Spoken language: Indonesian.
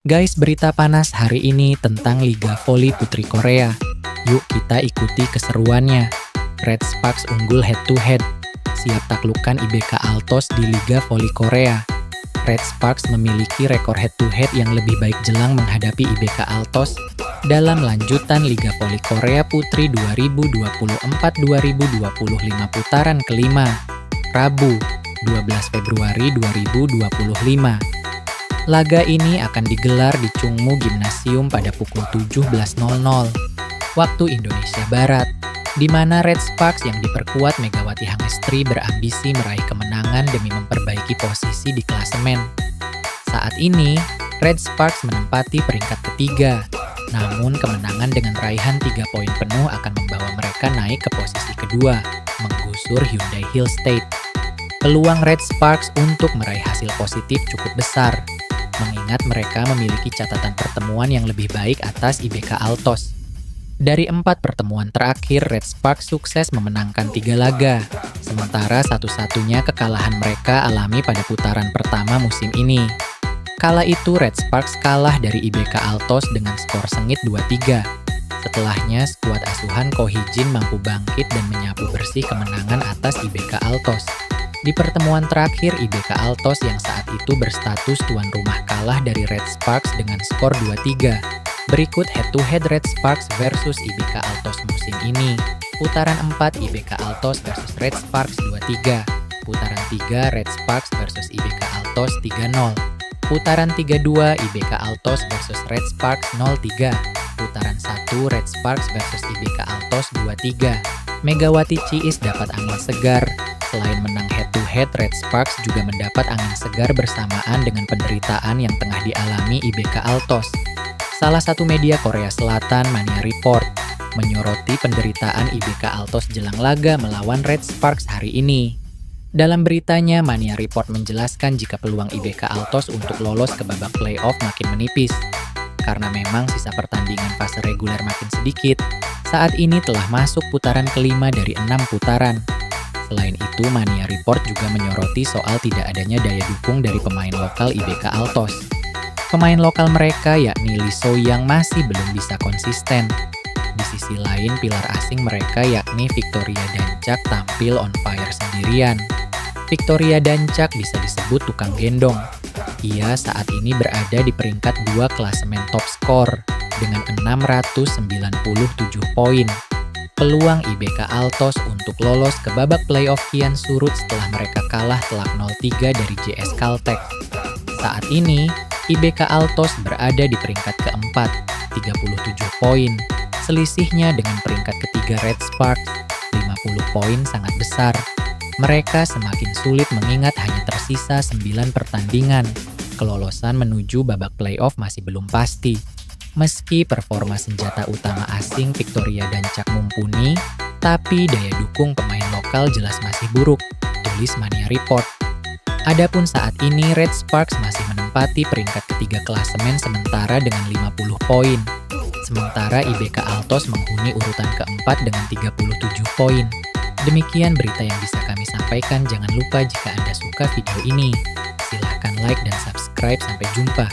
Guys, berita panas hari ini tentang Liga Voli Putri Korea. Yuk kita ikuti keseruannya. Red Sparks unggul head to head. Siap taklukkan IBK Altos di Liga Voli Korea. Red Sparks memiliki rekor head to head yang lebih baik jelang menghadapi IBK Altos dalam lanjutan Liga Voli Korea Putri 2024-2025 putaran kelima, Rabu, 12 Februari 2025. Laga ini akan digelar di Chungmu Gymnasium pada pukul 17.00 waktu Indonesia Barat, di mana Red Sparks yang diperkuat Megawati Hangestri berambisi meraih kemenangan demi memperbaiki posisi di klasemen. Saat ini, Red Sparks menempati peringkat ketiga, namun kemenangan dengan raihan 3 poin penuh akan membawa mereka naik ke posisi kedua, menggusur Hyundai Hill State. Peluang Red Sparks untuk meraih hasil positif cukup besar, mengingat mereka memiliki catatan pertemuan yang lebih baik atas IBK Altos. Dari 4 pertemuan terakhir, Red Sparks sukses memenangkan 3 laga, sementara satu-satunya kekalahan mereka alami pada putaran pertama musim ini. Kala itu Red Sparks kalah dari IBK Altos dengan skor sengit 2-3. Setelahnya, skuad asuhan Ko Hee-jin mampu bangkit dan menyapu bersih kemenangan atas IBK Altos. Di pertemuan terakhir, IBK Altos yang saat itu berstatus tuan rumah kalah dari Red Sparks dengan skor 2-3. Berikut head-to-head Red Sparks versus IBK Altos musim ini. Putaran 4 IBK Altos versus Red Sparks 2-3. Putaran 3 Red Sparks versus IBK Altos 3-0. Putaran 3-2 IBK Altos versus Red Sparks 0-3. Putaran 1 Red Sparks versus IBK Altos 2-3. Megawati Ciis dapat angin segar. Selain menang head-to-head, Red Sparks juga mendapat angin segar bersamaan dengan penderitaan yang tengah dialami IBK Altos. Salah satu media Korea Selatan, Mania Report, menyoroti penderitaan IBK Altos jelang laga melawan Red Sparks hari ini. Dalam beritanya, Mania Report menjelaskan jika peluang IBK Altos untuk lolos ke babak playoff makin menipis. Karena memang sisa pertandingan fase reguler makin sedikit, saat ini telah masuk putaran kelima dari 6 putaran. Selain itu, Mania Report juga menyoroti soal tidak adanya daya dukung dari pemain lokal IBK Altos. Pemain lokal mereka yakni Lee So-young masih belum bisa konsisten. Di sisi lain, pilar asing mereka yakni Victoria Dancak tampil on fire sendirian. Victoria Dancak bisa disebut tukang gendong. Ia saat ini berada di peringkat 2 klasemen top skor dengan 697 poin. Peluang IBK Altos untuk lolos ke babak playoff kian surut setelah mereka kalah telak 0-3 dari JS Caltech. Saat ini, IBK Altos berada di peringkat keempat, 37 poin. Selisihnya dengan peringkat ketiga Red Sparks, 50 poin sangat besar. Mereka semakin sulit mengingat hanya tersisa 9 pertandingan. Kelolosan menuju babak playoff masih belum pasti. Meski performa senjata utama asing Victoria Dancak mumpuni, tapi daya dukung pemain lokal jelas masih buruk, tulis Mania Report. Adapun saat ini Red Sparks masih menempati peringkat ketiga klasemen sementara dengan 50 poin. Sementara IBK Altos menghuni urutan keempat dengan 37 poin. Demikian berita yang bisa kami sampaikan. Jangan lupa jika Anda suka video ini, silahkan like dan subscribe. Sampai jumpa.